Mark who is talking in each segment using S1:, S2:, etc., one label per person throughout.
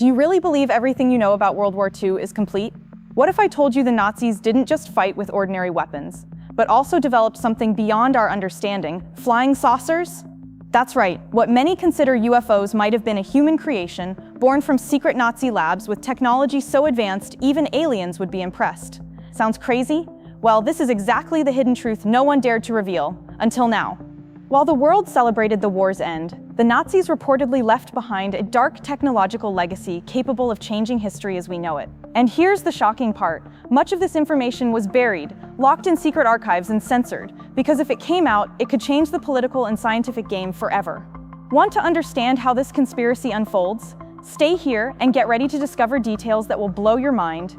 S1: Do you really believe everything you know about World War II is complete? What if I told you the Nazis didn't just fight with ordinary weapons, but also developed something beyond our understanding, flying saucers? That's right, what many consider UFOs might have been a human creation, born from secret Nazi labs with technology so advanced even aliens would be impressed. Sounds crazy? Well, this is exactly the hidden truth no one dared to reveal, until now. While the world celebrated the war's end, the Nazis reportedly left behind a dark technological legacy capable of changing history as we know it. And here's the shocking part. Much of this information was buried, locked in secret archives and censored, because if it came out, it could change the political and scientific game forever. Want to understand how this conspiracy unfolds? Stay here and get ready to discover details that will blow your mind.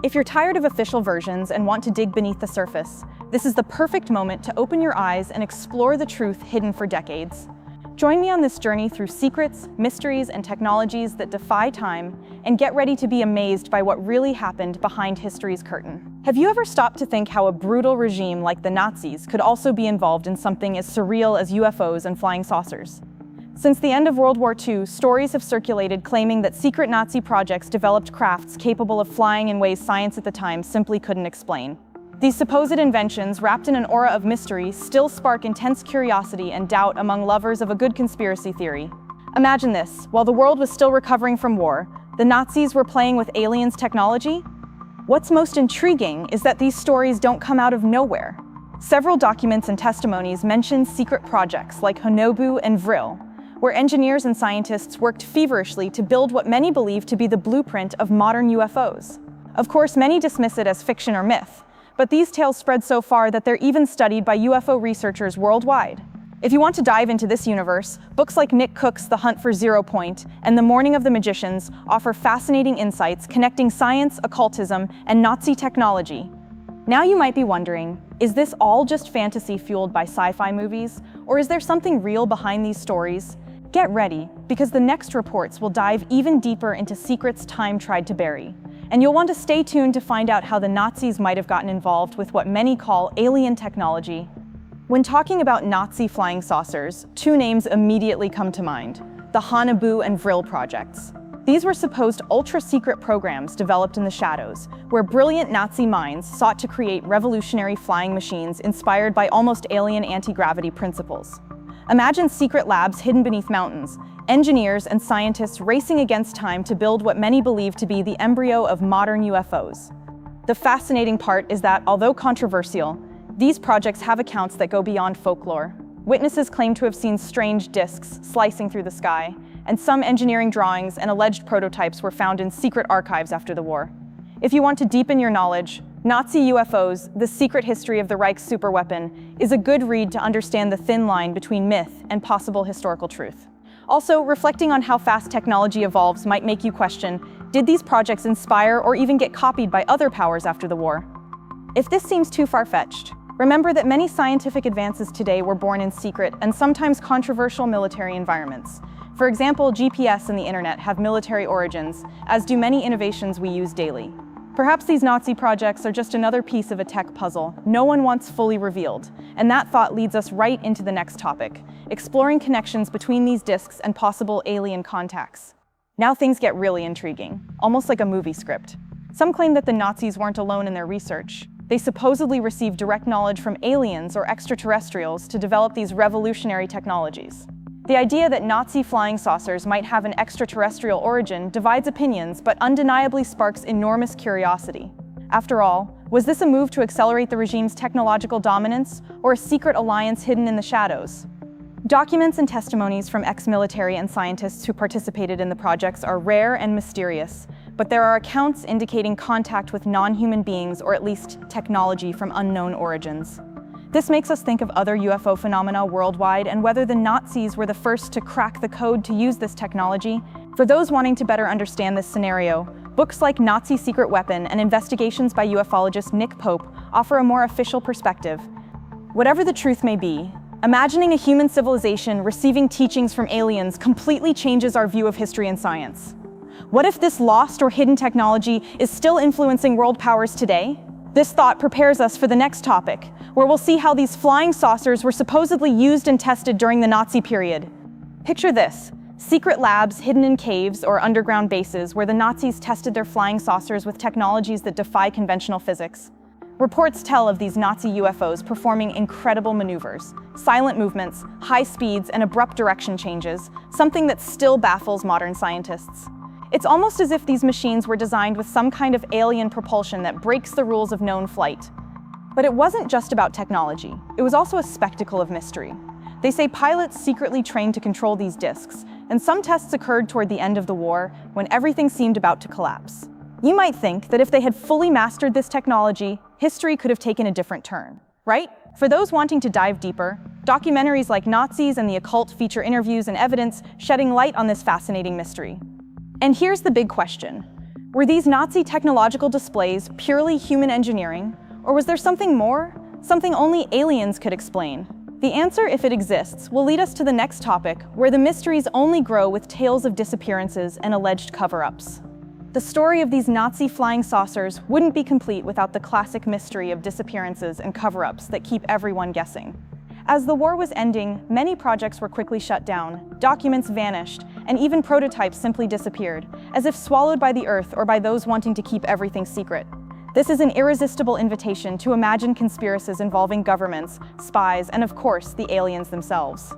S1: If you're tired of official versions and want to dig beneath the surface, this is the perfect moment to open your eyes and explore the truth hidden for decades. Join me on this journey through secrets, mysteries, and technologies that defy time, and get ready to be amazed by what really happened behind history's curtain. Have you ever stopped to think how a brutal regime like the Nazis could also be involved in something as surreal as UFOs and flying saucers? Since the end of World War II, stories have circulated claiming that secret Nazi projects developed crafts capable of flying in ways science at the time simply couldn't explain. These supposed inventions, wrapped in an aura of mystery, still spark intense curiosity and doubt among lovers of a good conspiracy theory. Imagine this: while the world was still recovering from war, the Nazis were playing with aliens' technology? What's most intriguing is that these stories don't come out of nowhere. Several documents and testimonies mention secret projects like Haunebu and Vril, where engineers and scientists worked feverishly to build what many believe to be the blueprint of modern UFOs. Of course, many dismiss it as fiction or myth, but these tales spread so far that they're even studied by UFO researchers worldwide. If you want to dive into this universe, books like Nick Cook's The Hunt for Zero Point and The Morning of the Magicians offer fascinating insights connecting science, occultism, and Nazi technology. Now you might be wondering, is this all just fantasy fueled by sci-fi movies, or is there something real behind these stories? Get ready, because the next reports will dive even deeper into secrets time tried to bury. And you'll want to stay tuned to find out how the Nazis might have gotten involved with what many call alien technology. When talking about Nazi flying saucers, two names immediately come to mind: the Haunebu and Vril projects. These were supposed ultra-secret programs developed in the shadows, where brilliant Nazi minds sought to create revolutionary flying machines inspired by almost alien anti-gravity principles. Imagine secret labs hidden beneath mountains, engineers and scientists racing against time to build what many believe to be the embryo of modern UFOs. The fascinating part is that, although controversial, these projects have accounts that go beyond folklore. Witnesses claim to have seen strange discs slicing through the sky, and some engineering drawings and alleged prototypes were found in secret archives after the war. If you want to deepen your knowledge, Nazi UFOs, The Secret History of the Reich's Superweapon, is a good read to understand the thin line between myth and possible historical truth. Also, reflecting on how fast technology evolves might make you question, did these projects inspire or even get copied by other powers after the war? If this seems too far-fetched, remember that many scientific advances today were born in secret and sometimes controversial military environments. For example, GPS and the internet have military origins, as do many innovations we use daily. Perhaps these Nazi projects are just another piece of a tech puzzle no one wants fully revealed, and that thought leads us right into the next topic, exploring connections between these discs and possible alien contacts. Now things get really intriguing, almost like a movie script. Some claim that the Nazis weren't alone in their research. They supposedly received direct knowledge from aliens or extraterrestrials to develop these revolutionary technologies. The idea that Nazi flying saucers might have an extraterrestrial origin divides opinions, but undeniably sparks enormous curiosity. After all, was this a move to accelerate the regime's technological dominance, or a secret alliance hidden in the shadows? Documents and testimonies from ex-military and scientists who participated in the projects are rare and mysterious, but there are accounts indicating contact with non-human beings or at least technology from unknown origins. This makes us think of other UFO phenomena worldwide and whether the Nazis were the first to crack the code to use this technology. For those wanting to better understand this scenario, books like Nazi Secret Weapon and investigations by ufologist Nick Pope offer a more official perspective. Whatever the truth may be, imagining a human civilization receiving teachings from aliens completely changes our view of history and science. What if this lost or hidden technology is still influencing world powers today? This thought prepares us for the next topic, where we'll see how these flying saucers were supposedly used and tested during the Nazi period. Picture this: Secret labs hidden in caves or underground bases where the Nazis tested their flying saucers with technologies that defy conventional physics. Reports tell of these Nazi UFOs performing incredible maneuvers, silent movements, high speeds, and abrupt direction changes, something that still baffles modern scientists. It's almost as if these machines were designed with some kind of alien propulsion that breaks the rules of known flight. But it wasn't just about technology. It was also a spectacle of mystery. They say pilots secretly trained to control these discs, and some tests occurred toward the end of the war when everything seemed about to collapse. You might think that if they had fully mastered this technology, history could have taken a different turn, right? For those wanting to dive deeper, documentaries like Nazis and the Occult feature interviews and evidence shedding light on this fascinating mystery. And here's the big question. Were these Nazi technological displays purely human engineering, or was there something more? Something only aliens could explain? The answer, if it exists, will lead us to the next topic, where the mysteries only grow with tales of disappearances and alleged cover-ups. The story of these Nazi flying saucers wouldn't be complete without the classic mystery of disappearances and cover-ups that keep everyone guessing. As the war was ending, many projects were quickly shut down, documents vanished, and even prototypes simply disappeared, as if swallowed by the earth or by those wanting to keep everything secret. This is an irresistible invitation to imagine conspiracies involving governments, spies, and of course, the aliens themselves.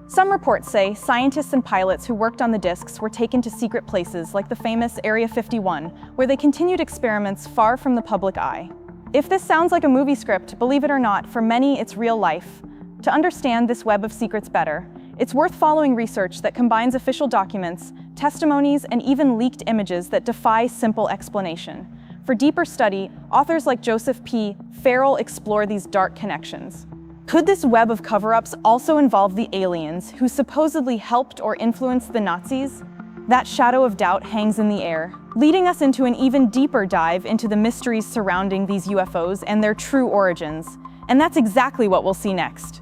S1: Some reports say scientists and pilots who worked on the discs were taken to secret places like the famous Area 51, where they continued experiments far from the public eye. If this sounds like a movie script, believe it or not, for many it's real life. To understand this web of secrets better, it's worth following research that combines official documents, testimonies, and even leaked images that defy simple explanation. For deeper study, authors like Joseph P. Farrell explore these dark connections. Could this web of cover-ups also involve the aliens who supposedly helped or influenced the Nazis? That shadow of doubt hangs in the air, leading us into an even deeper dive into the mysteries surrounding these UFOs and their true origins. And that's exactly what we'll see next.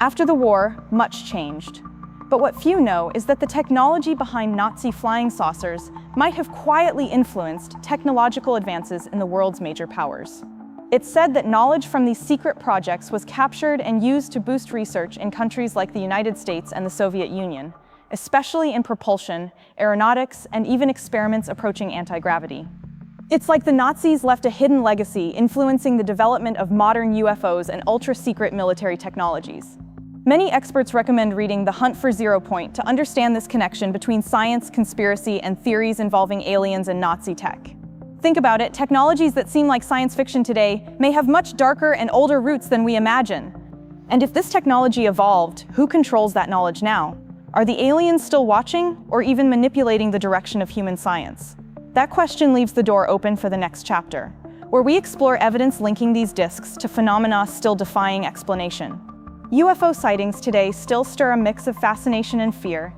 S1: After the war, much changed. But what few know is that the technology behind Nazi flying saucers might have quietly influenced technological advances in the world's major powers. It's said that knowledge from these secret projects was captured and used to boost research in countries like the United States and the Soviet Union, especially in propulsion, aeronautics, and even experiments approaching anti-gravity. It's like the Nazis left a hidden legacy influencing the development of modern UFOs and ultra-secret military technologies. Many experts recommend reading The Hunt for Zero Point to understand this connection between science, conspiracy, and theories involving aliens and Nazi tech. Think about it, technologies that seem like science fiction today may have much darker and older roots than we imagine. And if this technology evolved, who controls that knowledge now? Are the aliens still watching, or even manipulating the direction of human science? That question leaves the door open for the next chapter, where we explore evidence linking these disks to phenomena still defying explanation. UFO sightings today still stir a mix of fascination and fear,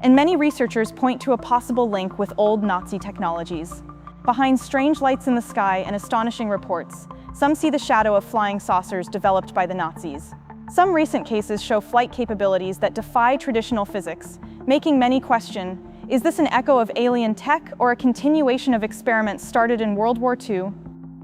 S1: and many researchers point to a possible link with old Nazi technologies. Behind strange lights in the sky and astonishing reports, some see the shadow of flying saucers developed by the Nazis. Some recent cases show flight capabilities that defy traditional physics, making many question, is this an echo of alien tech or a continuation of experiments started in World War II?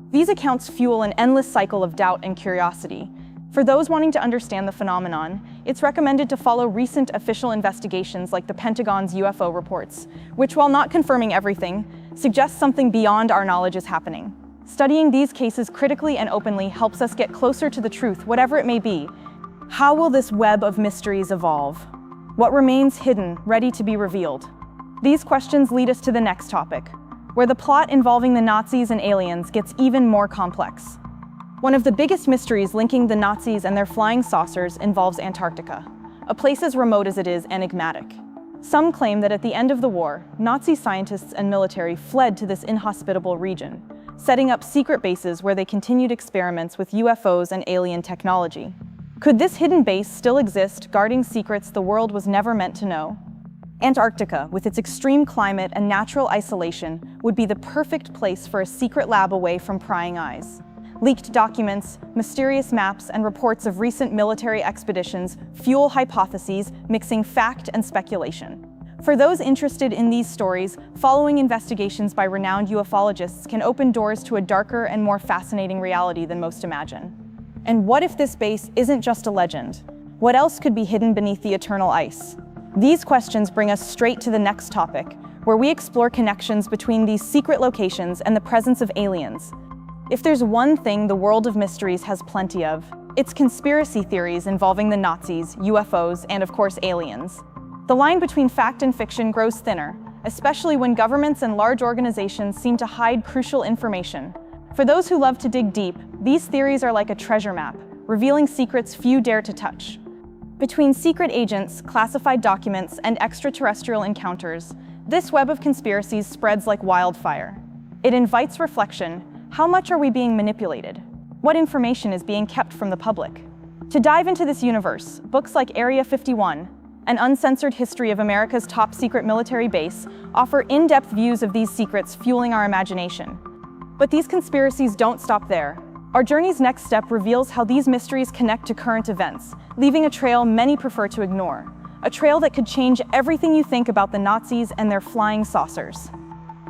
S1: These accounts fuel an endless cycle of doubt and curiosity. For those wanting to understand the phenomenon, it's recommended to follow recent official investigations like the Pentagon's UFO reports, which, while not confirming everything, suggest something beyond our knowledge is happening. Studying these cases critically and openly helps us get closer to the truth, whatever it may be. How will this web of mysteries evolve? What remains hidden, ready to be revealed? These questions lead us to the next topic, where the plot involving the Nazis and aliens gets even more complex. One of the biggest mysteries linking the Nazis and their flying saucers involves Antarctica, a place as remote as it is enigmatic. Some claim that at the end of the war, Nazi scientists and military fled to this inhospitable region, setting up secret bases where they continued experiments with UFOs and alien technology. Could this hidden base still exist, guarding secrets the world was never meant to know? Antarctica, with its extreme climate and natural isolation, would be the perfect place for a secret lab away from prying eyes. Leaked documents, mysterious maps, and reports of recent military expeditions fuel hypotheses, mixing fact and speculation. For those interested in these stories, following investigations by renowned ufologists can open doors to a darker and more fascinating reality than most imagine. And what if this base isn't just a legend? What else could be hidden beneath the eternal ice? These questions bring us straight to the next topic, where we explore connections between these secret locations and the presence of aliens. If there's one thing the world of mysteries has plenty of, it's conspiracy theories involving the Nazis, UFOs, and of course aliens. The line between fact and fiction grows thinner, especially when governments and large organizations seem to hide crucial information. For those who love to dig deep, these theories are like a treasure map, revealing secrets few dare to touch. Between secret agents, classified documents, and extraterrestrial encounters, this web of conspiracies spreads like wildfire. It invites reflection. How much are we being manipulated? What information is being kept from the public? To dive into this universe, books like Area 51, An Uncensored History of America's Top Secret Military Base, offer in-depth views of these secrets, fueling our imagination. But these conspiracies don't stop there. Our journey's next step reveals how these mysteries connect to current events, leaving a trail many prefer to ignore. A trail that could change everything you think about the Nazis and their flying saucers.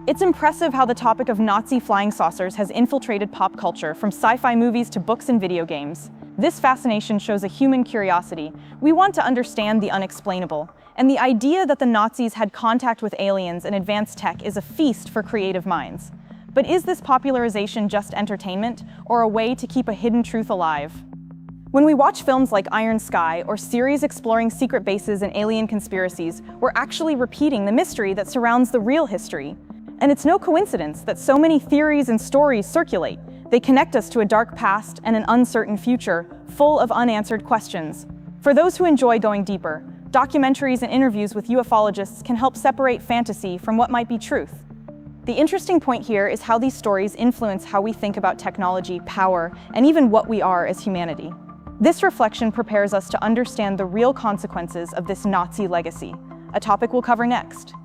S1: It's impressive how the topic of Nazi flying saucers has infiltrated pop culture, from sci-fi movies to books and video games. This fascination shows a human curiosity. We want to understand the unexplainable, and the idea that the Nazis had contact with aliens and advanced tech is a feast for creative minds. But is this popularization just entertainment, or a way to keep a hidden truth alive? When we watch films like Iron Sky or series exploring secret bases and alien conspiracies, we're actually repeating the mystery that surrounds the real history. And it's no coincidence that so many theories and stories circulate. They connect us to a dark past and an uncertain future, full of unanswered questions. For those who enjoy going deeper, documentaries and interviews with ufologists can help separate fantasy from what might be truth. The interesting point here is how these stories influence how we think about technology, power, and even what we are as humanity. This reflection prepares us to understand the real consequences of this Nazi legacy, a topic we'll cover next.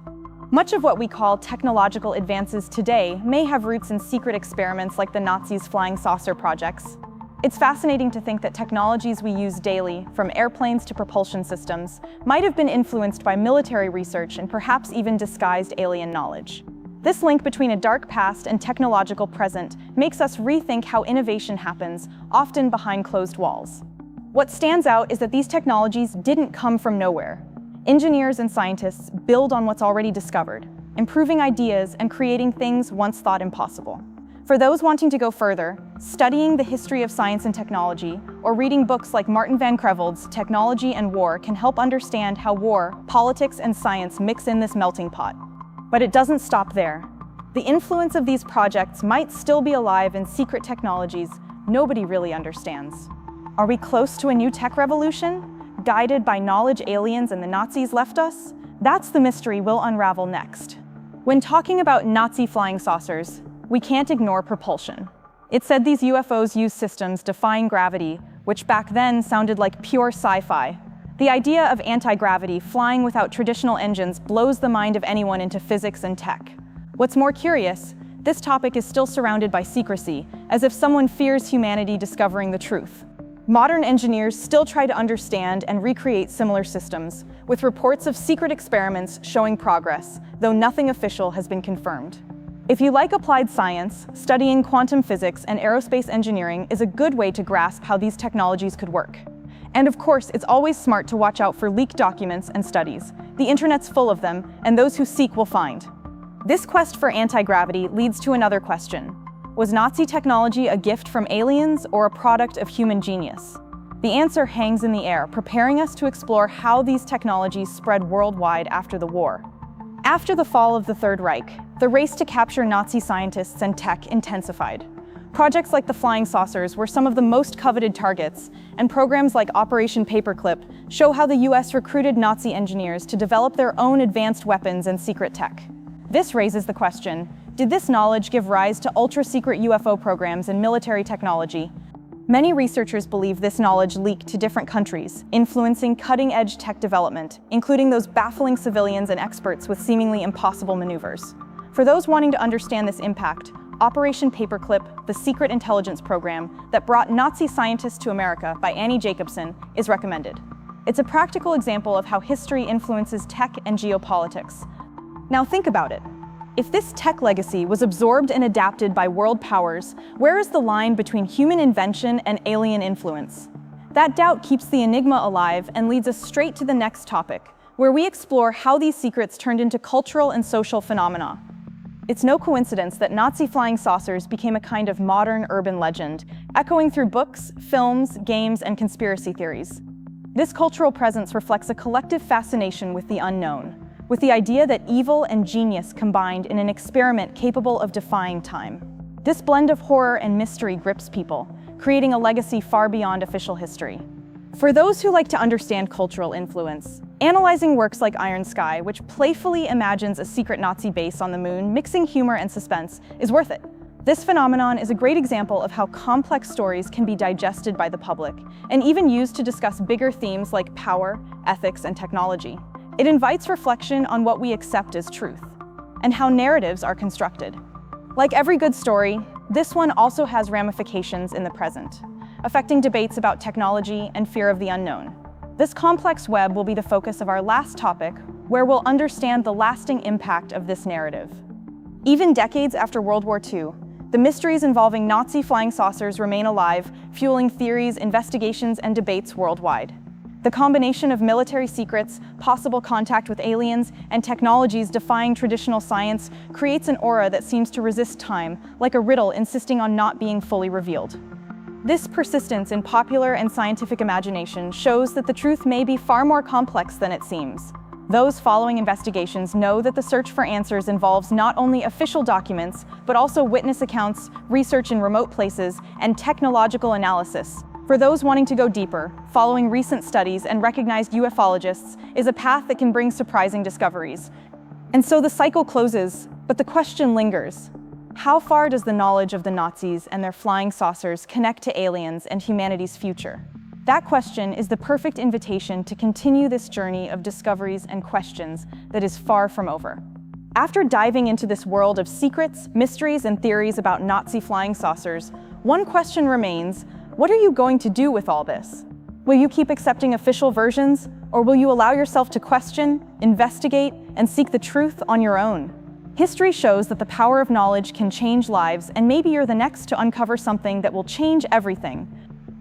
S1: Much of what we call technological advances today may have roots in secret experiments like the Nazis' flying saucer projects. It's fascinating to think that technologies we use daily, from airplanes to propulsion systems, might have been influenced by military research and perhaps even disguised alien knowledge. This link between a dark past and technological present makes us rethink how innovation happens, often behind closed walls. What stands out is that these technologies didn't come from nowhere. Engineers and scientists build on what's already discovered, improving ideas and creating things once thought impossible. For those wanting to go further, studying the history of science and technology, or reading books like Martin van Creveld's Technology and War can help understand how war, politics, and science mix in this melting pot. But it doesn't stop there. The influence of these projects might still be alive in secret technologies nobody really understands. Are we close to a new tech revolution, guided by knowledge aliens and the Nazis left us? That's the mystery we'll unravel next. When talking about Nazi flying saucers, we can't ignore propulsion. It's said these UFOs use systems defying gravity, which back then sounded like pure sci-fi. The idea of anti-gravity flying without traditional engines blows the mind of anyone into physics and tech. What's more curious, this topic is still surrounded by secrecy, as if someone fears humanity discovering the truth. Modern engineers still try to understand and recreate similar systems, with reports of secret experiments showing progress, though nothing official has been confirmed. If you like applied science, studying quantum physics and aerospace engineering is a good way to grasp how these technologies could work. And of course, it's always smart to watch out for leaked documents and studies. The internet's full of them, and those who seek will find. This quest for anti-gravity leads to another question. Was Nazi technology a gift from aliens or a product of human genius? The answer hangs in the air, preparing us to explore how these technologies spread worldwide after the war. After the fall of the Third Reich, the race to capture Nazi scientists and tech intensified. Projects like the flying saucers were some of the most coveted targets, and programs like Operation Paperclip show how the US recruited Nazi engineers to develop their own advanced weapons and secret tech. This raises the question, did this knowledge give rise to ultra-secret UFO programs and military technology? Many researchers believe this knowledge leaked to different countries, influencing cutting-edge tech development, including those baffling civilians and experts with seemingly impossible maneuvers. For those wanting to understand this impact, Operation Paperclip, the secret intelligence program that brought Nazi scientists to America by Annie Jacobsen, is recommended. It's a practical example of how history influences tech and geopolitics. Now think about it. If this tech legacy was absorbed and adapted by world powers, where is the line between human invention and alien influence? That doubt keeps the enigma alive and leads us straight to the next topic, where we explore how these secrets turned into cultural and social phenomena. It's no coincidence that Nazi flying saucers became a kind of modern urban legend, echoing through books, films, games, and conspiracy theories. This cultural presence reflects a collective fascination with the unknown, with the idea that evil and genius combined in an experiment capable of defying time. This blend of horror and mystery grips people, creating a legacy far beyond official history. For those who like to understand cultural influence, analyzing works like Iron Sky, which playfully imagines a secret Nazi base on the moon, mixing humor and suspense, is worth it. This phenomenon is a great example of how complex stories can be digested by the public, and even used to discuss bigger themes like power, ethics, and technology. It invites reflection on what we accept as truth, and how narratives are constructed. Like every good story, this one also has ramifications in the present, affecting debates about technology and fear of the unknown. This complex web will be the focus of our last topic, where we'll understand the lasting impact of this narrative. Even decades after World War II, the mysteries involving Nazi flying saucers remain alive, fueling theories, investigations, and debates worldwide. The combination of military secrets, possible contact with aliens, and technologies defying traditional science creates an aura that seems to resist time, like a riddle insisting on not being fully revealed. This persistence in popular and scientific imagination shows that the truth may be far more complex than it seems. Those following investigations know that the search for answers involves not only official documents, but also witness accounts, research in remote places, and technological analysis. For those wanting to go deeper, following recent studies and recognized ufologists is a path that can bring surprising discoveries. And so the cycle closes, but the question lingers. How far does the knowledge of the Nazis and their flying saucers connect to aliens and humanity's future? That question is the perfect invitation to continue this journey of discoveries and questions that is far from over. After diving into this world of secrets, mysteries, and theories about Nazi flying saucers, one question remains: what are you going to do with all this? Will you keep accepting official versions, or will you allow yourself to question, investigate, and seek the truth on your own? History shows that the power of knowledge can change lives, and maybe you're the next to uncover something that will change everything.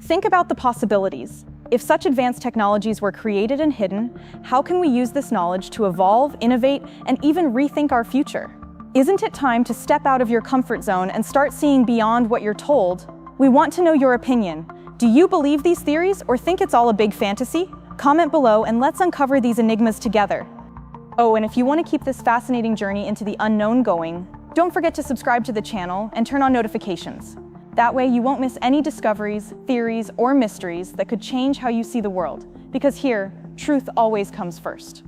S1: Think about the possibilities. If such advanced technologies were created and hidden, how can we use this knowledge to evolve, innovate, and even rethink our future? Isn't it time to step out of your comfort zone and start seeing beyond what you're told? We want to know your opinion. Do you believe these theories or think it's all a big fantasy? Comment below and let's uncover these enigmas together. Oh, and if you want to keep this fascinating journey into the unknown going, don't forget to subscribe to the channel and turn on notifications. That way you won't miss any discoveries, theories, or mysteries that could change how you see the world. Because here, truth always comes first.